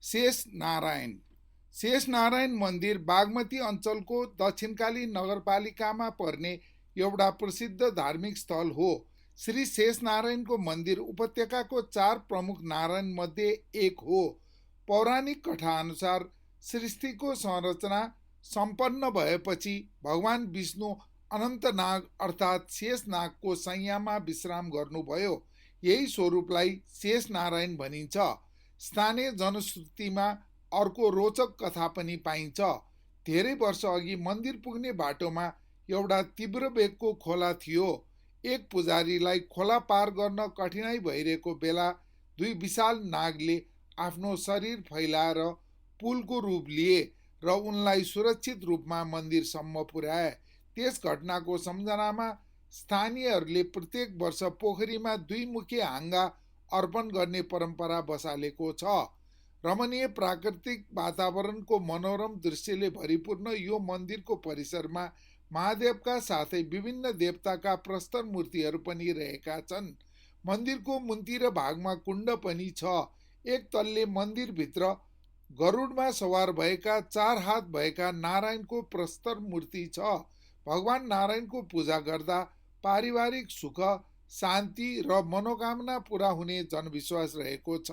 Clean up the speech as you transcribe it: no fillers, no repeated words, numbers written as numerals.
शेषनारायण मन्दिर बागमती अञ्चलको दक्षिणकाली नगरपालिकामा पर्ने एउटा प्रसिद्ध धार्मिक स्थल हो। श्री शेषनारायणको मन्दिर उपत्यकाको 4 प्रमुख नारायण मध्ये एक हो। पौराणिक कथाअनुसार सृष्टिको संरचना सम्पन्न भएपछि भगवान विष्णु अनन्तनाग अर्थात् शेषनागको शैयामा विश्राम गर्नुभयो। यही स्वरूपलाई शेषनारायण भनिन्छ। स्थानीय जनश्रुतिमा अर्को रोचक कथा पनि पाइन्छ। धेरै वर्ष अघि मन्दिर पुग्ने बाटोमा एउटा तीव्र वेगको खोला थियो। एक पुजारीलाई खोला पार गर्न कठिनाइ भइरहेको बेला दुई विशाल नागले आफ्नो शरीर फैलाएर पुलको रूप लिए र उनलाई सुरक्षित रूपमा मन्दिरसम्म पुर्याए। त्यस घटनाको सम्झनामा स्थानीयहरूले प्रत्येक वर्ष पोखरीमा 2 मुखे हाँगा अर्पण गर्ने परम्परा बसालेको छ। रमणीय प्राकृतिक वातावरणको मनोरम दृश्यले भरिपूर्ण यो मन्दिरको परिसरमा महादेवका साथै विभिन्न देवताका प्रस्तर मूर्तिहरू पनि रहेका छन्। मन्दिरको मुन्तिर भागमा कुण्ड पनि छ। एक तल्ले मन्दिरभित्र गरुडमा सवार भएका 4 हात भएका नारायणको प्रस्तर मूर्ति छ। भगवान नारायणको पूजा गर्दा पारिवारिक सुख, शान्ति र मनोकामना पूरा हुने जनविश्वास रहेको छ।